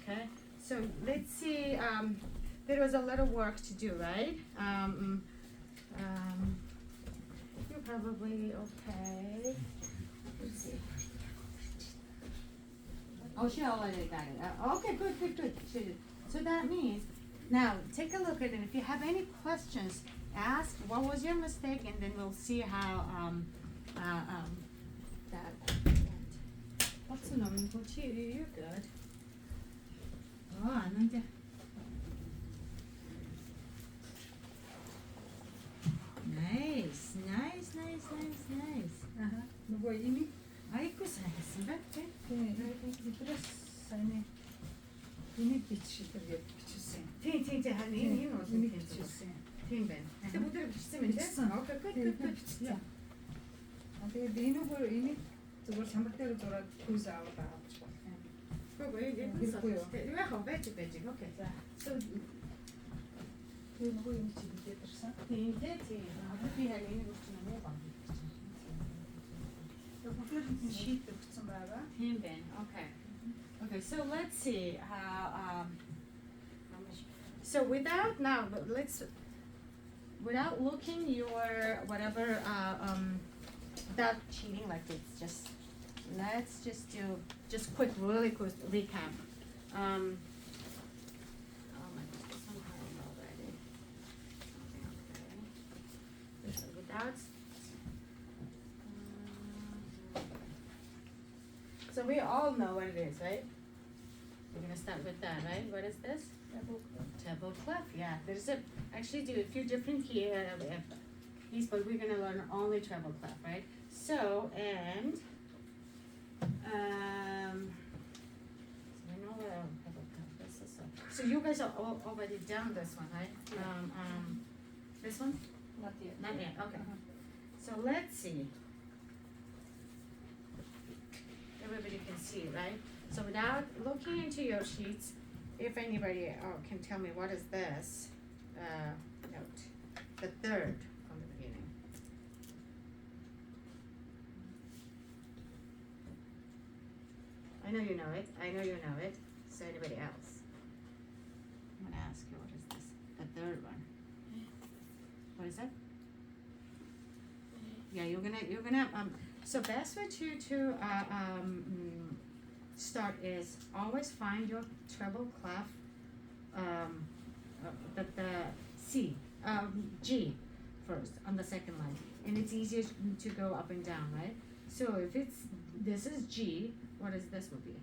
Okay. So let's see. There was a lot of work to do, right? You're probably okay. Let's see. Oh, she already got it. Okay, good, good, good. So that means, now take a look at it. If you have any questions, ask what was your mistake, and then we'll see how that went. What's the number? You're good. Oh, nandiyan. Nice, nice, nice, nice, nice. нөгөө энийг Айгуу сайн хийсэн байна тий. бидрээс сайн энийг биччихэргээд бичсэн. Тийм харин энэ бол Энийг бичсэн. тийм байна. Тэ бүгдээр бичсэн байна тий. Окей, good. бичсэн. Тэгээд энийг зүгээр самбар дээр зураад түүс аваад авч байна. Үгүй юу. Яг байж. Окей. За. So Тэгээд нөгөө энийг чи бичээд ирсэн. тийм. Би харин энийг өгсөн юм уу? Тэгээд бүгд шийд өгсөн байгаа. Тийм байна. Okay. Okay, so let's see how much. So without looking your whatever without cheating like it's let's just do really quick recap. Oh my God, this one I don't know already. Okay. So without. So we all know what it is, right? We're gonna start with that, right? What is this? Treble clef. Yeah, there's actually do a few different keys, but we're gonna learn only treble clef, right? So and so we know what treble clef is. So you guys are already done this one, right? This one? Not yet. Not yet. Okay. So let's see. Everybody can see, right? So without looking into your sheets, if anybody can tell me what is this note, the third from the beginning. I know you know it. So anybody else? I'm gonna ask you, what is this? The third one. What is that? Yeah, you're gonna so best way to start is always find your treble clef, the C, G first on the second line, and it's easier to go up and down, right? So if this is G, what is this would be?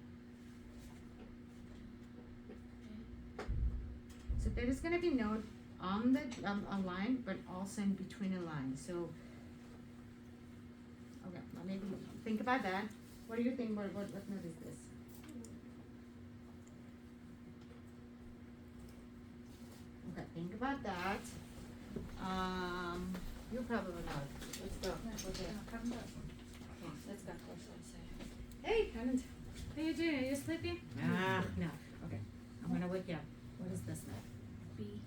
So there is gonna be note on the a line, but also in between a line. So okay, now maybe think about that. What do you think? What note is this? Okay, think about that. You probably know it. Let's go. Okay. Let's go. Hey, Hammond. How you doing? Are you sleepy? No. Okay. I'm gonna wake you up. What is this now? B.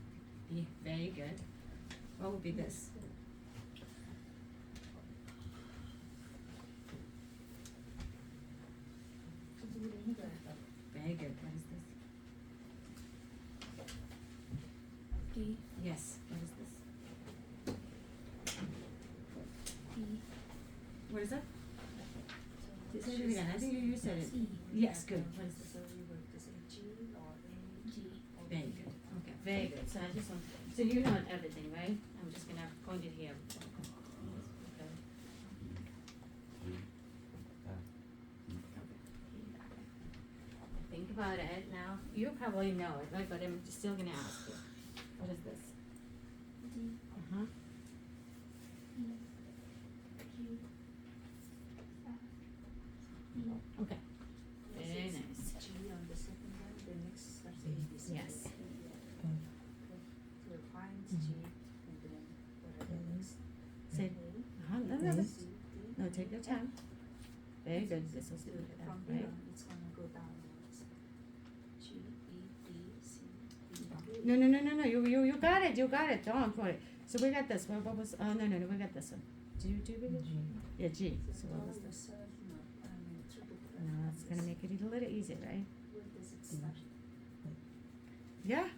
B. Very good. What would be this? Very good. What is this? D. Yes. What is this? D. What is that? This Say it again. I think you said it. C. Yes. Good. What is this? So we were to say G or A. G. Very good. Okay. Very good. So I just want. So you know everything, right? I'm just gonna point it here. Okay. Think about it now. You probably know it, right? But I'm still gonna ask you. What is this? D. Uh-huh. E. Q. F. E. Okay. Very nice. G on the second line, the next starts with this. Yes. So find G and then what are the next? Say. A. No. C, D. No, take your time. Very good. This is So good. from Right? here, it's gonna go downwards. G, E, D, C, E. No. You got it. You got it. Don't worry. So we got this. What was? Oh no. We got this one. Do we get it? Yeah, G. So what was this? Triple clef. No, it's gonna make it a little easier, right? Where does it start?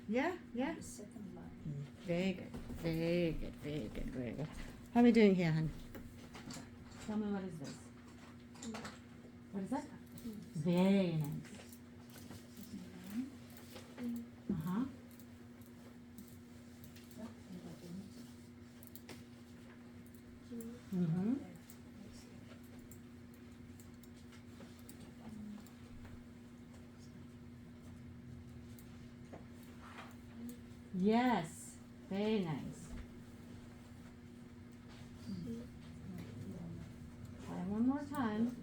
Yeah, yeah. The second line. Very good, very good, very good, very good. How are we doing here, hon? Tell me, what is this? What is that? Very nice. Uh-huh. Mm-hmm. Yes, very nice. Try one more time.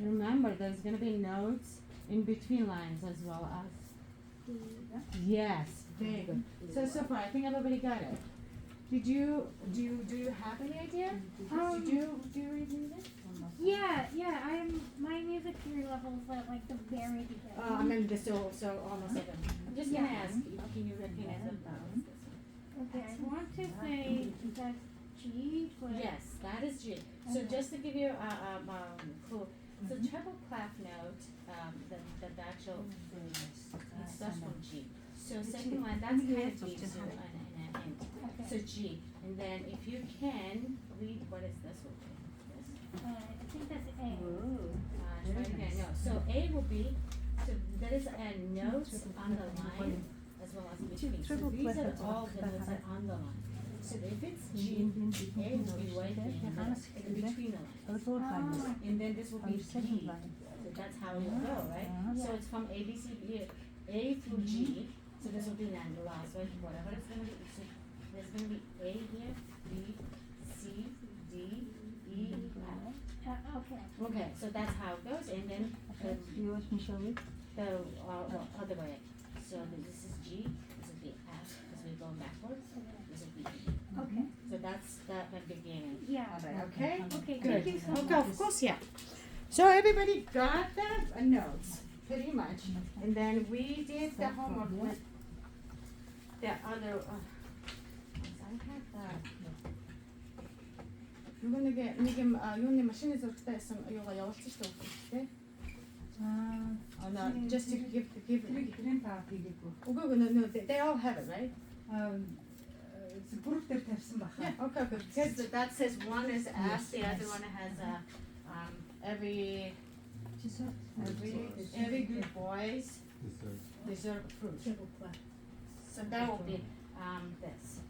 Remember, there's going to be notes in between lines as well as. Yes, very good. So far, I think everybody got it. Do you have any idea? Did you review this? Yeah, my music theory level is at like the very beginning. I mean, just so almost like I'm just gonna Yeah. ask you, can you repeat it? Okay, I want to say that's G, but Yes, that is G. So just to give you a clue, so treble clef note, the actual, it starts from G. So second one, that's kind of B, so an So G, and then if you can read, what is this one? I think that's A. Try it again. No. So A will be, so there is a note on the line as well as between. So these are all the notes that are on the line. So if it's G, A will be right there in between the lines. And then this will be D. So that's how it will go, right? So it's from A, B, C, D, A through G. So this will be then the last one, whatever it's going to be. So there's going to be A here, B, C, D, E, F. Okay. Okay, so that's how it goes, and then You want me to show it? the other way. So this is G, this is the F, because we're going backwards. This is the E. Okay. So that's the beginning. Yeah. Okay. Okay, Good. thank you so Okay, much. of course, yeah. So everybody got the notes, pretty much, and then we did the homework with the other. I have that. нэг юм юуны машины зурагтай байсан юугаа явуулсан шүү дээ. Just to give Грин тав хийгээгүй. Үгүй no, they all have it, right? Бүрэг дээр тавьсан баха. Yeah, okay. Because that says one is S, the other one has every good boys deserve fruit. So that will be this.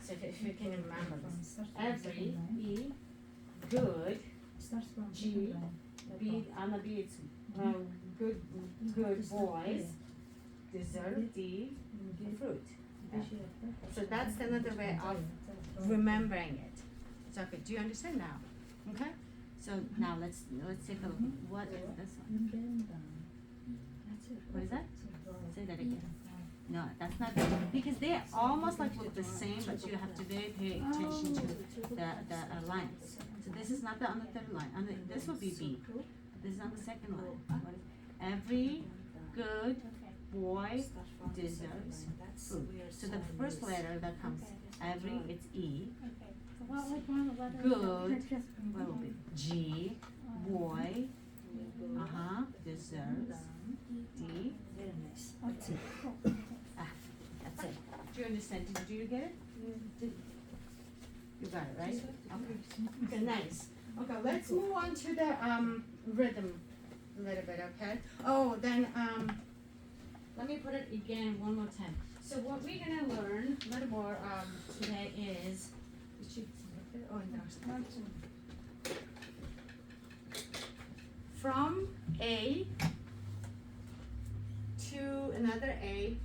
So if you can remember this. Every E, good, G, B, on the B it's good boys deserve D, fruit. So that's another way of remembering it. So okay, do you understand now? Okay? So now let's take a look. What is this one? What is that? Say that again. No, that's not because they almost like look the same, but you have to pay attention to the lines. So this is not on the third line. This will be B. This is on the second line. What is, every good boy deserves fruit. So the first letter that comes, every, it's E. Okay. So what was one of the letters? Good. What will be G, boy, deserves, D. Very nice. Okay. Cool. That's it. Do you understand? Did you get it? You got it, right? Okay. Okay, nice. Okay, let's move on to the rhythm a little bit, okay? Oh, then let me put it again one more time. So what we're gonna learn a little more today is from A to another A.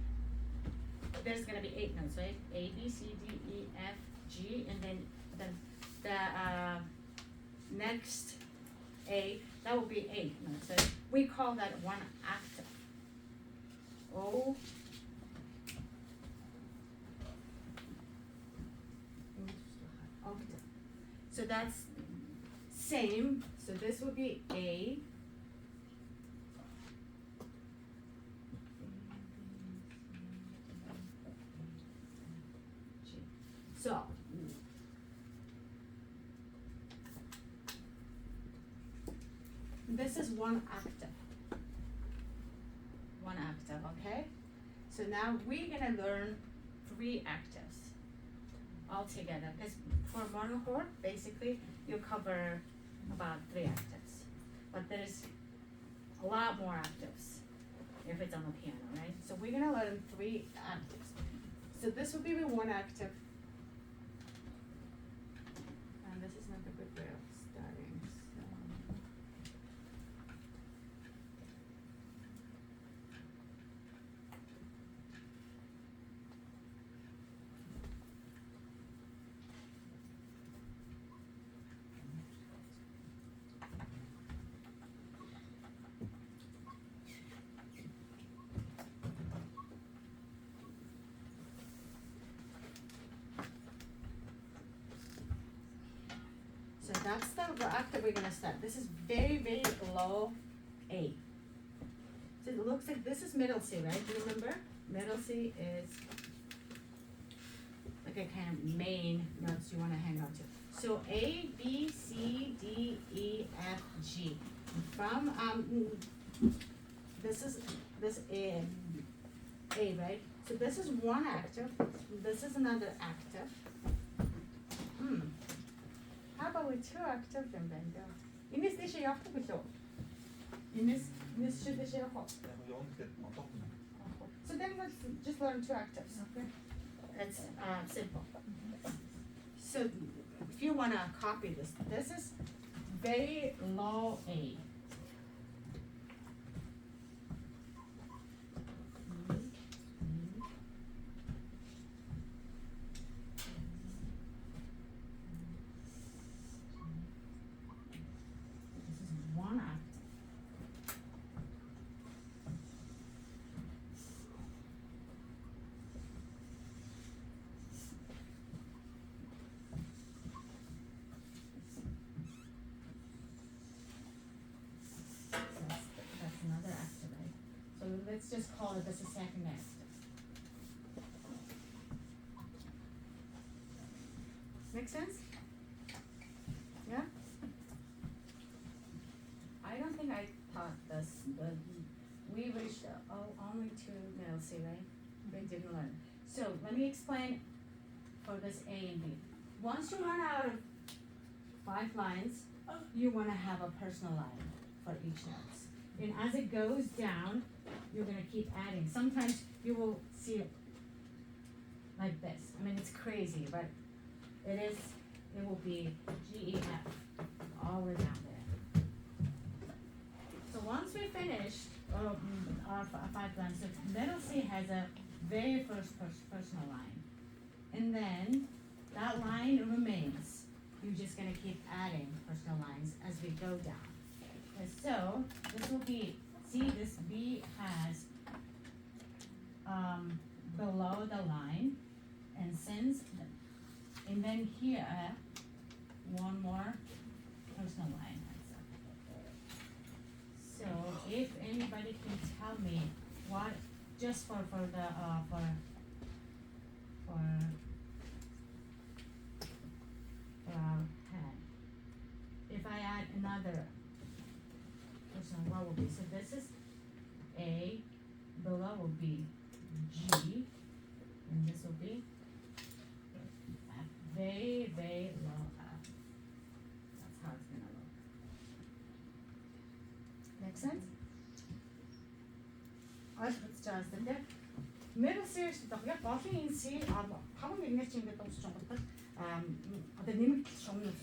There's gonna be 8 notes, right? A, B, C, D, E, F, G, and then the next A, that will be 8 notes. So we call that one octave. O, octave. So that's same. So this will be A. So, this is one octave. One octave, okay? So now we're gonna learn 3 octaves all together. Because for monochord, basically, you cover about 3 octaves. But there's a lot more octaves if it's on the piano, right? So we're gonna learn 3 octaves. So this would be the 1 octave. And this is not a good way of starting. So that's the octave we're gonna start. This is very, very low A. So it looks like this is middle C, right? Do you remember? Middle C is like a kind of main notes you wanna hang on to. So A, B, C, D, E, F, G. From this A, right? So this is 1 octave. This is another octave. How about with 2 octaves then, Bendo? Инээс дэше явах билүү? Инээс шүү дэше явах. So then we'll just learn 2 octaves. Okay. It's simple. So if you wanna copy this, this is very low A. Let's just call it as a second octave. Make sense? Yeah? I don't think I taught this, but we reached only to middle C, right? We didn't learn. So let me explain for this A and B. Once you run out of 5 lines, you want to have a personal line for each note. And as it goes down, you're gonna keep adding. Sometimes you will see it like this. I mean, it's crazy, but it will be G, E, F, all the way down there. So once we finish our 5 lines, so middle C has a very first personal line. And then that line remains. You're just gonna keep adding personal lines as we go down. And so this will be, see, this B has below the line, and and then here one more personal line. So if anybody can tell me what, just for our head, if I add another personal, what will be? So this is A, below will be G, and this will be F, very, very low F. That's how it's gonna look. Make sense? Ойлгож байгаа юм. Middle series гэдэг яг голын энэ C хамаг ингэж ингэж дуусч байгаа бол одоо нэмэгдэл шугамнууд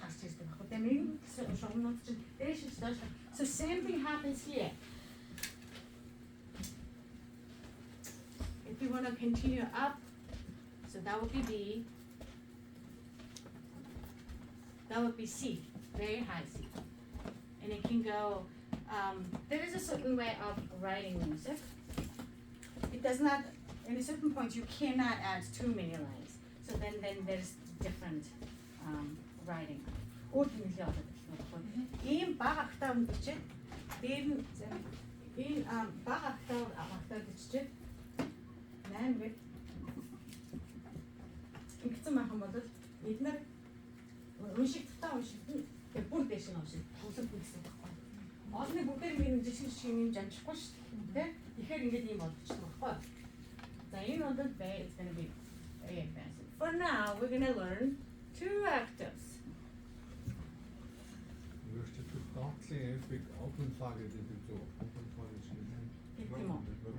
гарч ирдэг байхгүй. Тэгээ нэмэгдэл шугамнууд чинь дээш нь доош. So same thing happens here. If you want to continue up, so that would be B. That would be C, very high C. And it can go, there is a certain way of writing music. It does not, in a certain point, you cannot add too many lines. So then there's different writing. Ийм бага ахтаа үндчихэд дээр нь ийм бага ахтаа үндчихэд 8 гээд ингэсэн байх юм бол эдгээр уншигдтаа тэг бүр дэш нь уншиг тоглох гэсэн байхгүй. Олны бүгдээр ингэ жижиг жижиг юм жанчихгүй шүү дээ. Тэгэхээр ингэж ийм болчихсон байхгүй. Now you know that it's going to be very expensive. For now, we're going to learn 2 octaves. Доотлын эпик open flag гэдэг үү? Open flag шиг юм. Тийм үү?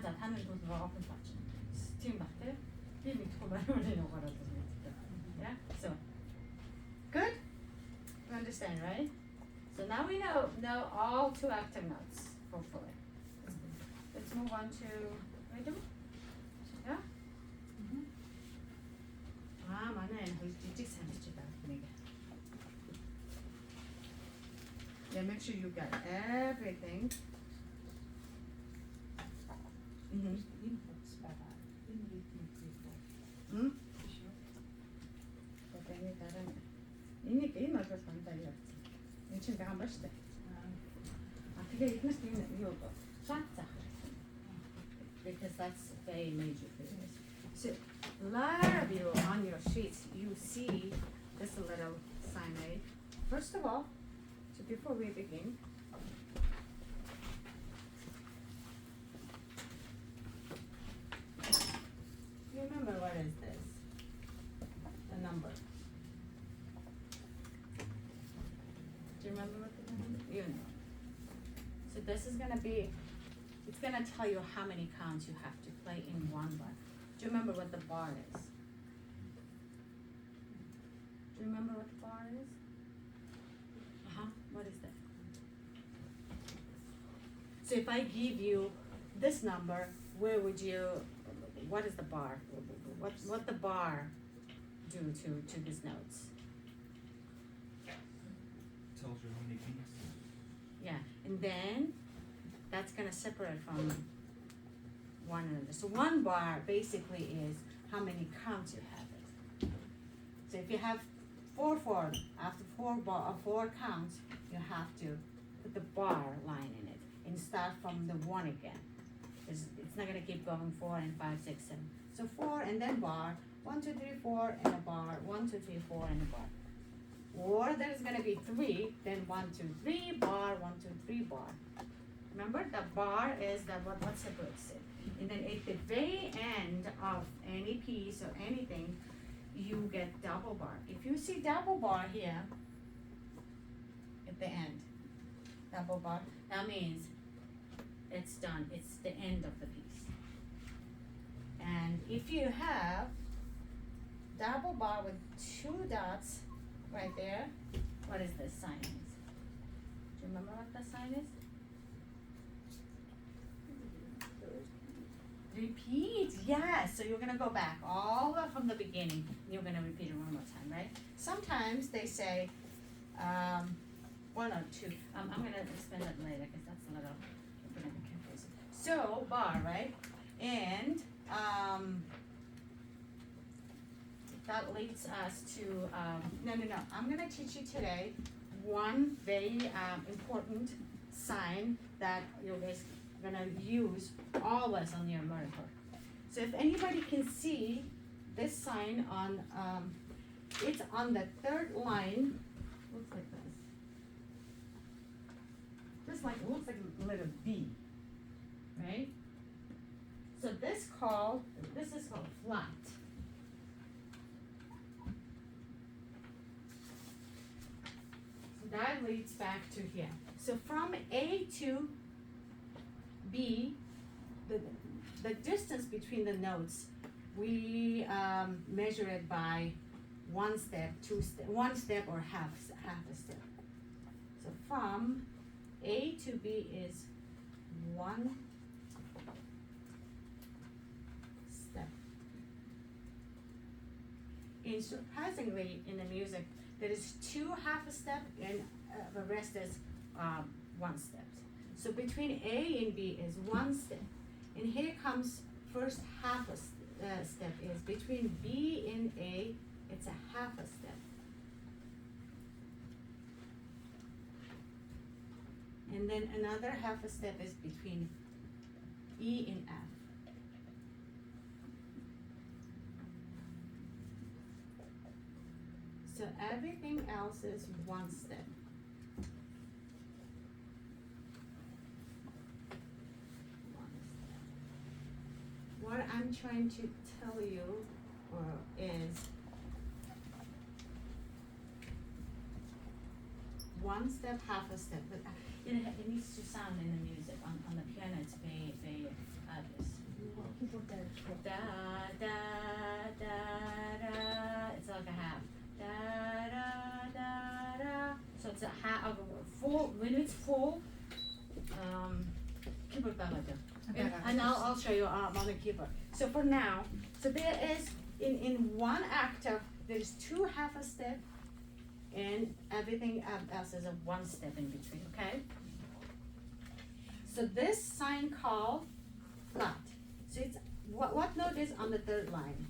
За таны бол open flag. Тийм ба тий. Би мэдхгүй байна угаараа л мэддэг. Yeah. So good? You understand, right? So now we know all 2 octave notes, hopefully. Let's move on to rhythm. Yeah? манай энэ хоёр жижиг санаж байгаа нэг. Yeah, make sure you got everything. Энийг энэ бол бандаа яа. Энэ чинь гам ба штэ. Тэгээ ихнээс энэ юу вэ? Шат заах. Because that's very major business. So a lot of you on your sheets, you see this little sign, right? First of all, so before we begin, you remember what is this? The number. Do you remember what the number? You know. So this is gonna be, it's gonna tell you how many counts you have to play in one bar. Do you remember what the bar is? Do you remember what the bar is? What is that? So if I give you this number, where would you, what is the bar? What the bar do to these notes? Tells you how many beats. Yeah, and then that's gonna separate from one another. So one bar basically is how many counts you have it. So if you have 4/4, after four counts, you have to put the bar line in it and start from the 1 again. It's not gonna keep going 4 and 5, 6, 7. So 4 and then bar, 1, 2, 3, 4 and a bar, 1, 2, 3, 4 and a bar. Or there's gonna be 3, then 1, 2, 3 bar, 1, 2, 3 bar. Remember, the bar is what separates it. And then at the very end of any piece or anything, you get double bar. If you see double bar here at the end, double bar, that means it's done. It's the end of the piece. And if you have double bar with 2 dots right there, what is this sign is? Do you remember what the sign is? Repeat, yes. So you're gonna go back all the way from the beginning. You're gonna repeat it one more time, right? Sometimes they say 1 or 2. I'm gonna explain that later because that's a little confusing. So bar, right? And that leads us to no. I'm gonna teach you today one very important sign that you're basically gonna use always on your monitor. So if anybody can see this sign on, it's on the 3rd line. Looks like this. Just like it looks like a letter B, right? So this is called flat. So that leads back to here. So from A to B, the distance between the notes, we measure it by 1 step, 2 step, 1 step or half a step. So from A to B is 1 step. And surprisingly, in the music, there is 2 half a step, and the rest is 1 step. So between A and B is 1 step. And here comes first half a step is between B and A, it's a half a step. And then another half a step is between E and F. So everything else is 1 step. what I'm trying to tell you is one step, half a step, but it needs to sound in the music. On the piano, it's very, very obvious. Da, da, da, da. It's like a half. Da, da, da, da. So it's a half of full, when it's full, keyboard ballad. And I'll show you on the keyboard. So for now, so there is, in one octave, there's two half a step, and everything else is a one step in between, okay? So this sign called flat. So it's, what note is on the third line?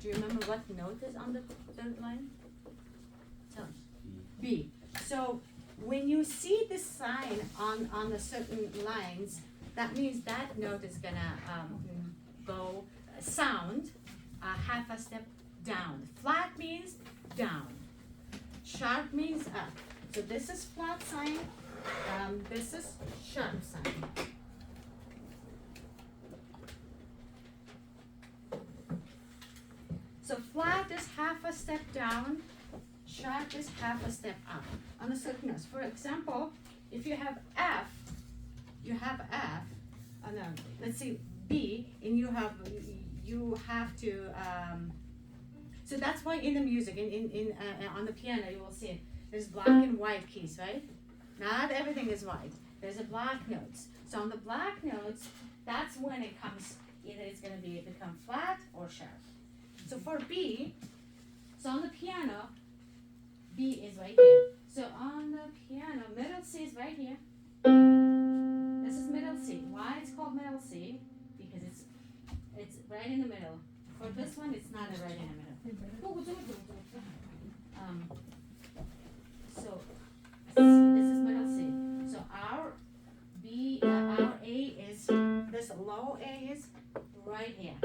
Do you remember what note is on the third line? Tell us. B. So when you see this sign on the certain lines, that means that note is gonna go sound half a step down. Flat means down. Sharp means up. So this is flat sign. This is sharp sign. So flat is half a step down. Sharp is half a step up on the certain notes. For example, if you have F, no, let's see B, and you have to. So that's why in the music, on the piano, you will see it. There's black and white keys, right? Not everything is white. There's a black notes. So on the black notes, that's when it comes. Either it's gonna become flat or sharp. So for B, so on the piano, B is right here. So on the piano, middle C is right here. This is middle C. Why it's called middle C? Because it's right in the middle. For this one, it's not right in the middle. So this is middle C. So our B, our A is, this low A is right here.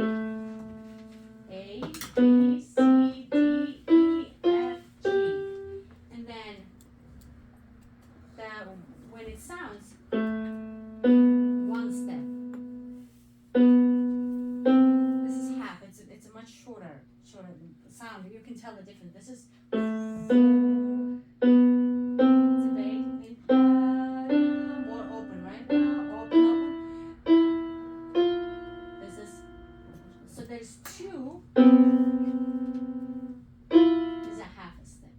A, B, C, D, E, F, G. And then when it sounds, one step. This is half. It's a much shorter sound. You can tell the difference. This is it's a very more open, right? Open. This is, so there's two is a half a step.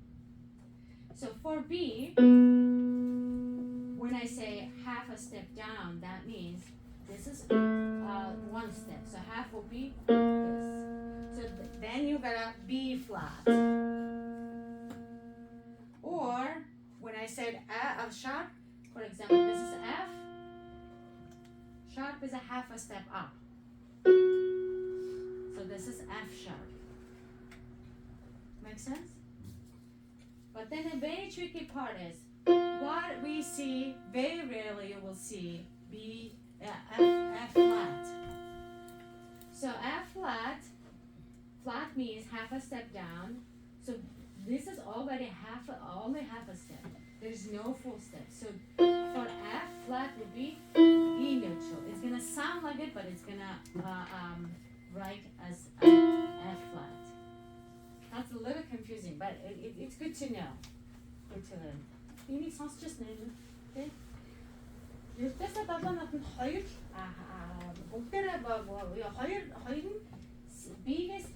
So for B, when I say half a step down, that means this is one step. So half will be this. So then you got a B flat. Or when I said sharp, for example, this is F. Sharp is a half a step up. So this is F sharp. Make sense? But then the very tricky part is what we see, very rarely you will see F flat. So F flat means half a step down. So this is already only half a step. There's no full step. So for F flat would be E neutral. It's gonna sound like it, but it's gonna write as F flat. That's a little confusing, but it's good to know. Good to learn. Энийг сонсч байна уу? Тэ? Ердөөсөө 7-нд 2 бүгдээрээ хоёр нь B-гээс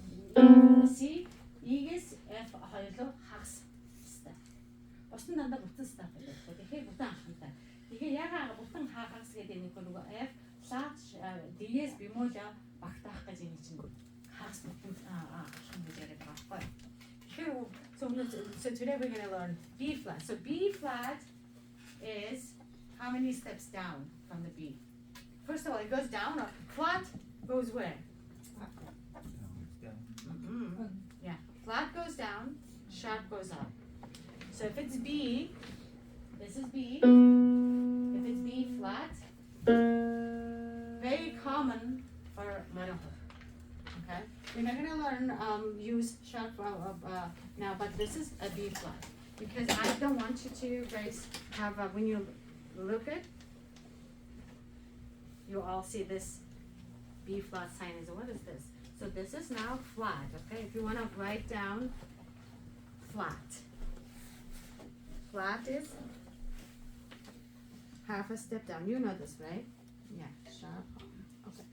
C, E-гээс F хоёулаа хагас хэвээр. Бус нь дандаа бүтэн стап байдаг. Тэгэхээр бүтэн анхантай. Тэгэхээр ягаад бүтэн хагас гэдэг нэг нөгөө F flat D-гээс бемоло багтаах гэж энэ чинь хагас бүтэн анхан гэж яриад байгаа байхгүй. So today we're going to learn B flat. So B flat is how many steps down from the B? First of all, it goes down, or flat goes where? Down. Yeah, flat goes down, sharp goes up. So if it's B, this is B. If it's B flat, very common for metal. Okay, we're not going to learn use sharp now, but this is a B flat because I don't want you to guys have when you look at, you you all see this B flat sign is, what is this? So this is now flat, okay? If you want to write down flat. Flat is half a step down. You know this, right? Yeah, sharp. Okay.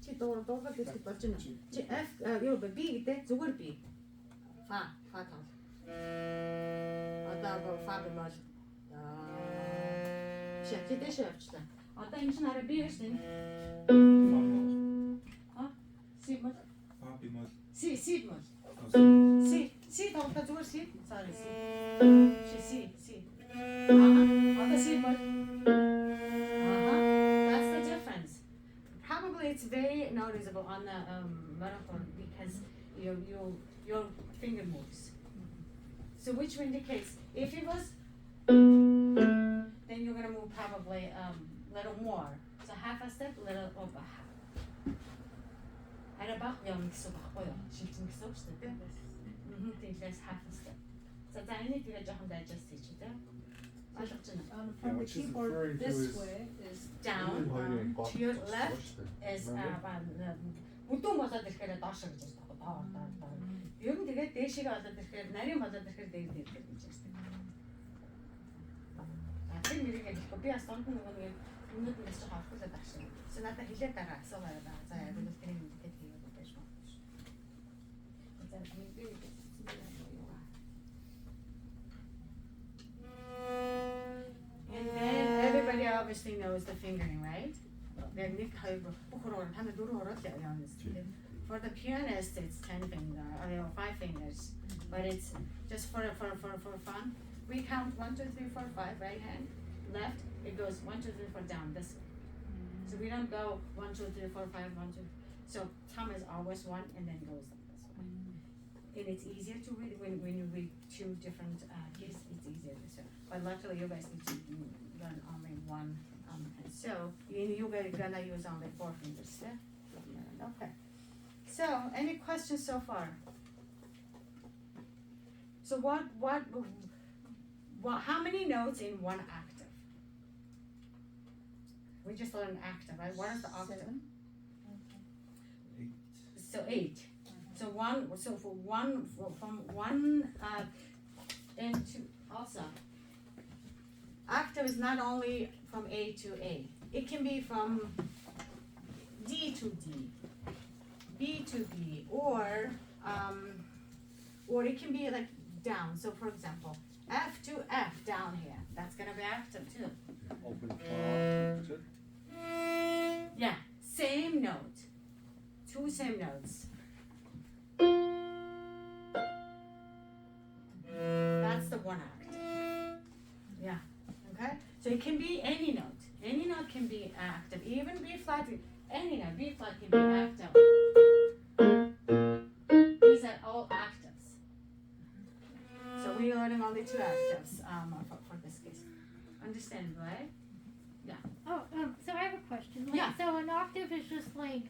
Чи дуугаад хэлэх болж байна уу? Чи F юу бэ? B гэдэг зүгээр B. Fa тал. Одоо fa бемол. Чи дэше явчлаа. Одоо энэ чинь арай B гэж тийм. C бемol. Fa bemol. C бемol. C тоглоход зүгээр C. Sorry C. C. Одоо C бемol. That's the difference. Probably it's very noticeable on the marathon because your finger moves. So which indicates if it was, then you're gonna move probably little more. So half a step, little over half. Арабах юм гэсэн баггүй юу? Шилжин гэсэн үг шүү дээ. Тэглээс half a step. So за энийг тэгээ жоохон digest хийчих тийм. Ойлгож байна. From the what she's keyboard referring to this is- way is Down to your left is бүдүүн болоод ирэхээр доош гэж байна. Доор. Ер нь тэгээд дээшээ болоод ирэхээр нарийн болоод ирэхээр дээр гэж байна. Тэр мэрийг хэлэхгүй би бас донд нэг өмнөд нь ч хавхуулаад авсан. So надад хэлээд дараа асуугаад байгаа. За яг л тэрийг мэдээд хийгээд байж болно. За би And then everybody obviously knows the fingering, right? For the pianist, it's 10 fingers, or 5 fingers, but it's just for fun. We count 1, 2, 3, 4, 5, right hand, left, it goes 1, 2, 3, 4, down, this way. So we don't go 1, 2, 3, 4, 5, 1, 2. So thumb is always 1 and then goes like this way. And it's easier to read when you read 2 different keys, it's easier this way. But luckily you guys need to learn only 1. And so you guys are gonna use only 4 fingers, yeah? Okay. So any questions so far? So how many notes in one octave? We just learned octave, right? What is the octave? 7. 8. So 8. So from one into also. Octave is not only from A to A. It can be from D to D, B to B, or it can be like down. So for example, F to F down here. That's gonna be octave too. Open flat. Yeah, same note. 2 same notes. That's the one octave. Yeah. Okay? So it can be any note. Any note can be octave. Even B flat, any note. B flat can be octave. These are all octaves. So we're learning only 2 octaves for this case. Understand, right? Oh, so I have a question. Yeah. So an octave is just like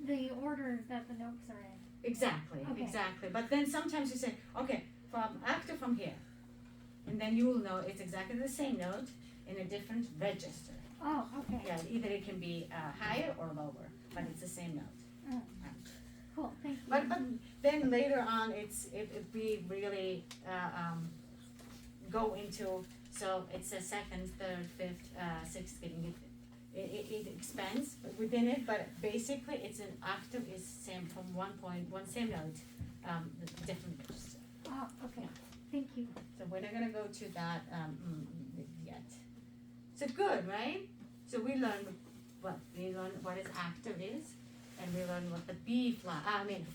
the order that the notes are in. Exactly, Okay. exactly. But then sometimes you say, okay, from octave from here. And then you will know it's exactly the same note in a different register. Oh, okay. Yeah, either it can be higher or lower, but it's the same note. Cool, thank you. But then later on, if we really go into, so it's a second, third, fifth, sixth, it expands within it, but basically it's an octave is same from one same note, the different register. Oh, okay. Thank you. So we're not gonna go to that yet. So good, right? So we learned what is octave is, and we learned what the B flat,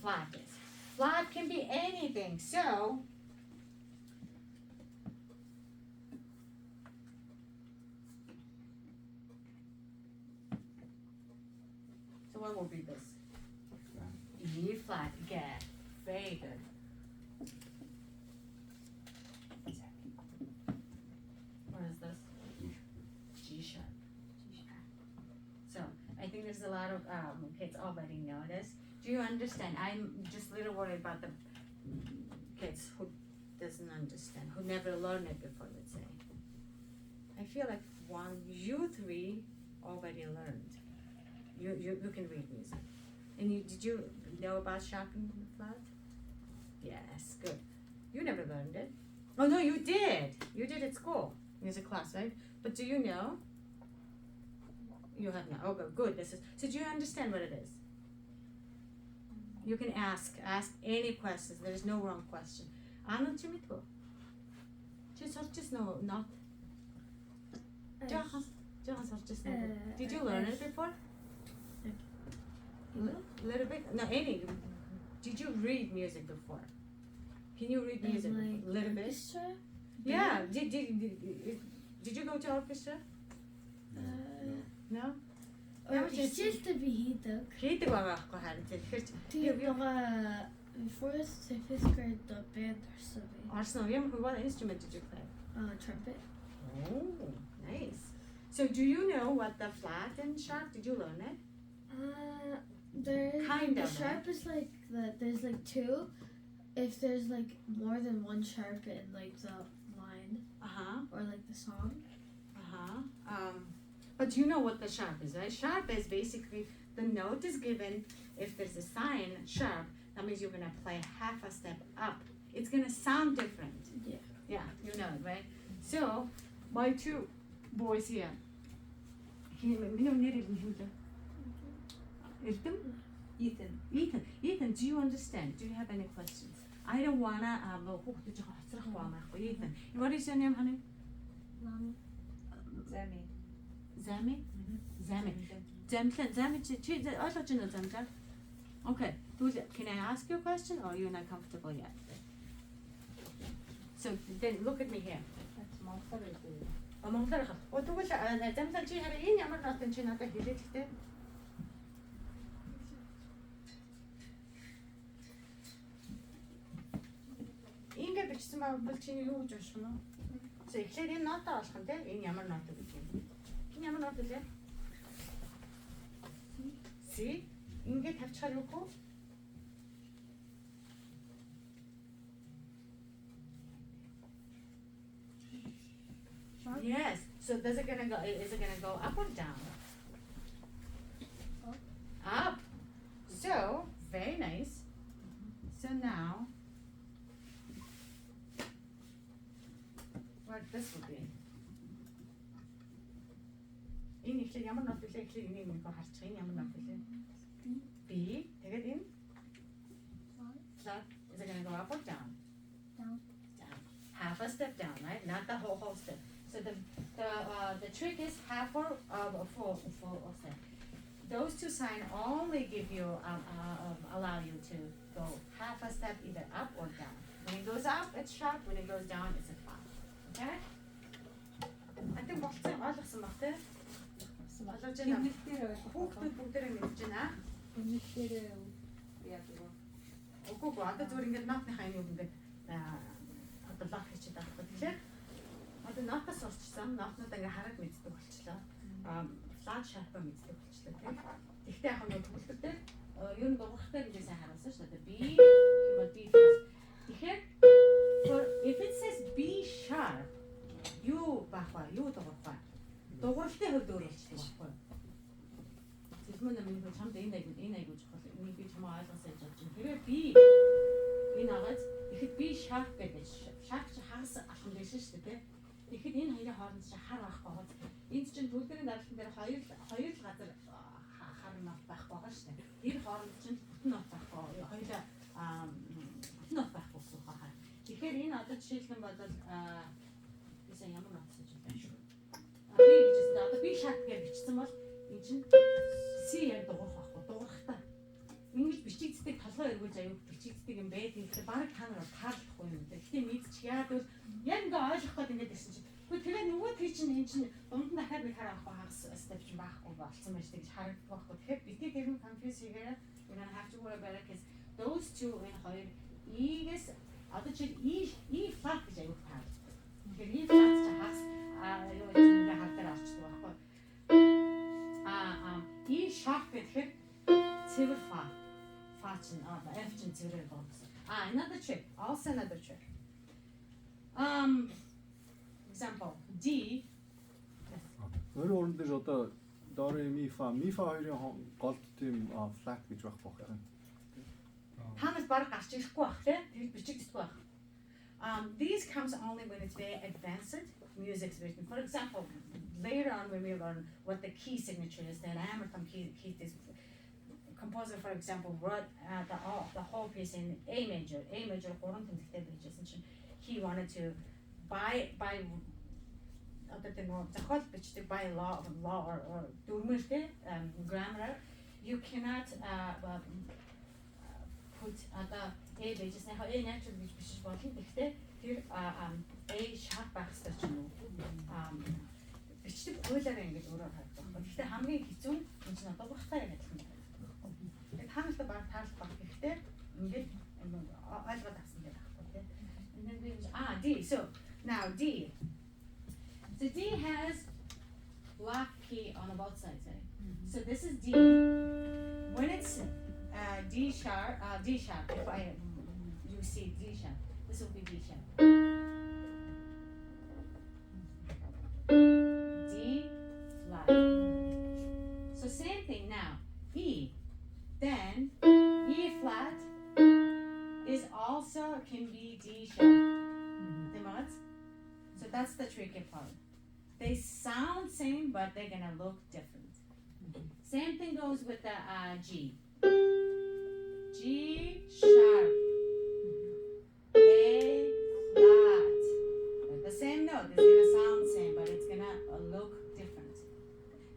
flat is. Flat can be anything. So what will be this? E flat again. Very good. What is this? G sharp. So I think there's a lot of kids already know this. Do you understand? I'm just a little worried about the kids who doesn't understand, who never learned it before, let's say. I feel like you 3 already learned. You can read music. And did you know about sharp and flat? Yes, good. You never learned it. Oh no, you did. You did at school, music class, right? But do you know? You have not. Oh, good. So do you understand what it is? You can ask any questions. There is no wrong question. 아는 줄 믿고. just know not. Just know. Did you learn it before? A little bit. No, any. Did you read music before? Can you read music a little bit? Orchestra? Yeah. Did you go to orchestra? No. Orchestra 비히득. Хийдэг байгаа байхгүй харин тэгэхээр Тэгээд байгаа first to fifth grade the band Arsenal, what instrument did you play? Trumpet. Oh, nice. So do you know what the flat and sharp? Did you learn it? There's Kind the of, sharp is like there's like two. If there's like more than one sharp in like the line or like the song. But you know what the sharp is, right? Sharp is basically the note is given. If there's a sign sharp, that means you're gonna play half a step up. It's gonna sound different. Yeah, you know it, right? So my two boys here. Ethan, do you understand? Do you have any questions? I don't wanna Ethan, what is your name, honey? Zami? Zami. Okay. Can I ask you a question or you're not comfortable yet? So then look at me here. Тэгвэл замтан чи хараа энэ ямар нотын чи надад хэлээдтэй. Ингээд бичсэн байвал чи юу гэж унших нь вэ? So эхлээд энэ нотоо олох нь те энэ ямар нот вэ гэх юм. Энэ ямар нот вэ? C. Ингээд тавьчихаар юу хөө? Yes. So is it gonna go up or down? Up. So very nice. So now what this will be? Энэ ихлээр ямар нот вэ? Ихлээр энийг нэг харчих. Энэ ямар нот вэ? B. Тэгээд энэ flat. Is it gonna go up or down? Down. Down. Half a step down, right? Not the whole step. So the trick is half or full step. Those two signs only give you allow you to go half a step either up or down. When it goes up, it's sharp. When it goes down, it's a flat. Okay? I think болцсон ойлгосон баг тий. Ойлгож байна. Хүүхдүүд бүгдээрээ мэдж байна. Үнэхээр яадаг вэ? Үгүй одоо зүгээр ингээд наатныхаа юм ингээд одоо лог хийчихэд байгаа байхгүй тэгэхээр одоо наатаас урчсан наатнууд ингээ хараад мэддэг болчлоо. Флат шарпа мэддэг болчлоо тийм. Гэхдээ яг нэг төгөлдөр дээр ер нь дуурахтай гэж сайн харуулсан шүү дээ. B B flat. Тэгэхээр if it says B sharp юу баахва юу дуурах вэ? Дууралтын хувьд өөр болчихдог байхгүй. Тэгмээ нэг чамд энэ айгуу чухал. Энийг би чамаа ойлгосоо гэж бодож байна. Тэгэхээр B энэ агаад ихэд B sharp гэдэг sharp чи хагас алхам биш шүү дээ. Тэгэхэд энэ хоёрын хооронд чи хар байхгүй гоо. Энд чинь төлөвлөрийн даралтан дээр хоёр л газар хар нот байх байгаа шүү дээ. Тэр хооронд чинь бүтэн нот байхгүй. Хоёулаа бүтэн нот байхгүй гэсэн хаа. Тэгэхээр энэ одоо жишээлхэн бодвол бисаа ямар нот гэж байна шүү. Би гэж одоо би шат гэж бичсэн бол энэ чинь C яг дуурах байхгүй. Дуурахтаа ингэж бичигддэг толгой эргүүлж аюу бичигддэг юм бэ. Тэгэхээр баг та нар таалахгүй юм даа. Гэтэ мэдчих яад бол яг ингээ ойлгох гээд ингээд ирсэн чинь. Гэхдээ тэгээд нөгөө тэр чинь энэ чинь дунд нь дахиад нэг хараа авахгүй хагас step чинь байхгүй болцсон байж тийг харагдах байхгүй. Тэгэхээр бидний тэр нь confuse хийгээ. We're gonna have to worry about it because those two энэ хоёр E-гээс одоо чи E flat гэж аюу таалагддаг. Тэгэхээр E flat чи хагас юу гэж ингээ хавтар орчдөг байхгүй. E sharp гэхээр цэвэр фа. Фа чинь F чинь цэвэр болсон. Another trick. Also another trick. Example D. Өөрөөр хэлбэл одоо до ре ми фа хоёрын голд тийм flat гэж байх бох юм. Танаас баг гарч ирэхгүй бах тий. Тэр бичигддэггүй бах. These comes only when it's very advanced music's written. For example, later on when we learn what the key signature is, then Hamilton key this composer, for example, wrote the whole piece in A major. A major he wanted to by law or grammar, you cannot put the A pages now A natural which A sharp baxter бичдэг хуулиараа ингэж өөрөөр харагдах. Гэхдээ хамгийн хэцүү энэ чинь одоо багтаа яг адилхан байна. Тэгээд хаанаас баг таалж баг гэхдээ ингэж ойлгоод авсан гэдэг байхгүй тийм. And then we D. So now D. So D has black key on both sides, right? So this is D. When it's D sharp, if you see D sharp, this will be D sharp. D flat. So same thing now. E. Then E flat is also can be D sharp. So that's the tricky part. They sound same, but they're gonna look different. Same thing goes with the G. G sharp. A flat. The same note is gonna sound same, but it's gonna look different.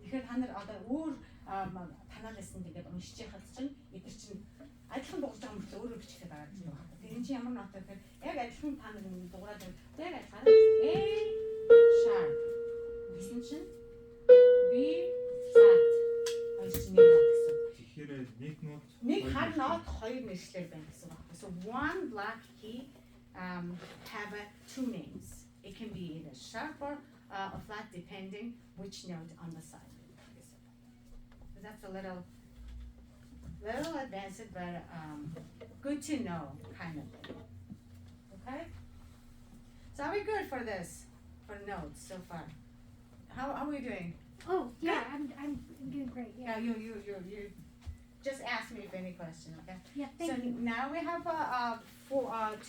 Тэгэхээр та нар одоо өөр танаа лесн тэгээд уншиж яхад чинь эдгээр чинь адилхан дуурж байгаа мөртлөө өөрөө бичихээ байгаа гэж байна. Тэр энэ чинь ямар нот вэ гэхээр яг адилхан та нар дуурайд яг адилхан A sharp. Гэсэн чинь B flat. Хоёр чинь нэг нот гэсэн. Тэгэхээр нэг нот Нэг хар нот хоёр нэршлэр байна гэсэн байна. So one black key have two names. It can be either sharp or a flat depending which note on the side. So that's a little advanced, but good to know kind of thing. Okay? So are we good for this? For notes so far? How are we doing? Oh yeah, I'm doing great. Yeah. Yeah, you just ask me if any question, okay? Yeah. So Thank you. now we have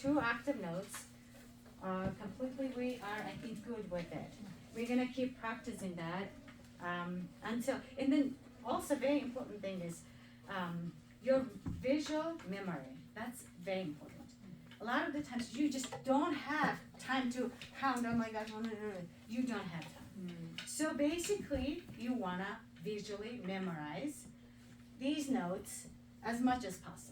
two active notes. Completely, we are I think good with it. We're gonna keep practicing that until, and then also very important thing is your visual memory. That's very important. A lot of the times you just don't have time to count. Oh my gosh, you don't have time. So basically, you wanna visually memorize these notes as much as possible.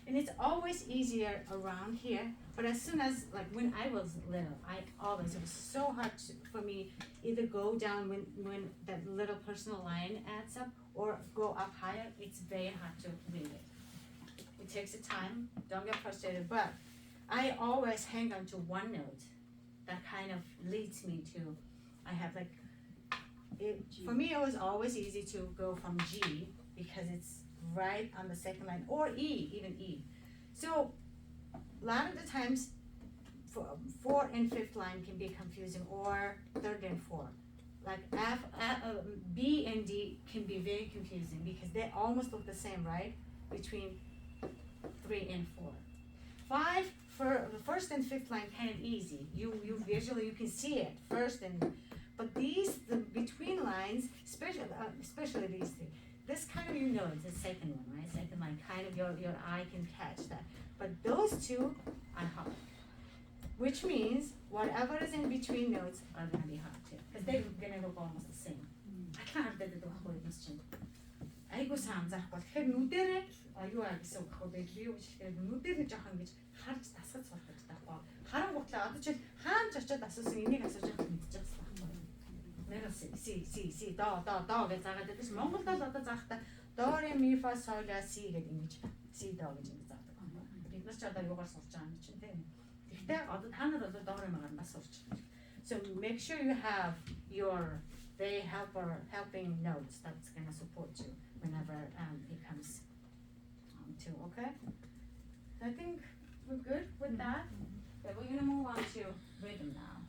And it's always easier around here, but as soon as, like when I was little, it was so hard for me either go down when that little personal line adds up or go up higher. It's very hard to read it. It takes a time, don't get frustrated, but I always hang on to one note that kind of leads me to, I have like, for me it was always easy to go from G because it's right on the second line, or E, even E. So a lot of the times, fourth and fifth line can be confusing, or third and fourth. Like B and D can be very confusing because they almost look the same, right? Between 3 and 4. 5 for the first and fifth line kind of easy. You visually you can see it first and, but the between lines, especially these three. This kind of you know it's the second one, right? Second line, kind of your eye can catch that. But those two are hard. Which means whatever is in between notes are gonna be hard too. Because they're gonna look almost the same. I can't have that question. Айгуу сайн заах бол тэгэхээр нүдэрээ юу аа гэсэн үг хөө би юу гэж хэлэхээр нүдэрээ жоохон гэж харж дасгаж сурах хэрэгтэй байхгүй. Харангуутлаа одоо чи хаанч очиод асуусан энийг асууж явах мэдчихсэн байхгүй. Нэрээ си до гэж заагаад байдаг. Монголд бол одоо заахта до ре ми фа сол ля си гэдэг ингэж си до гэж ингэ заадаг байхгүй. Бид нар ч одоо юугаар сурч байгаа юм чинь тийм. Гэхдээ одоо та нар одоо до ре магаар бас сурч байгаа. So make sure you have your very helping notes that's gonna support you whenever it comes to, okay? I think we're good with that. But we're gonna move on to rhythm now.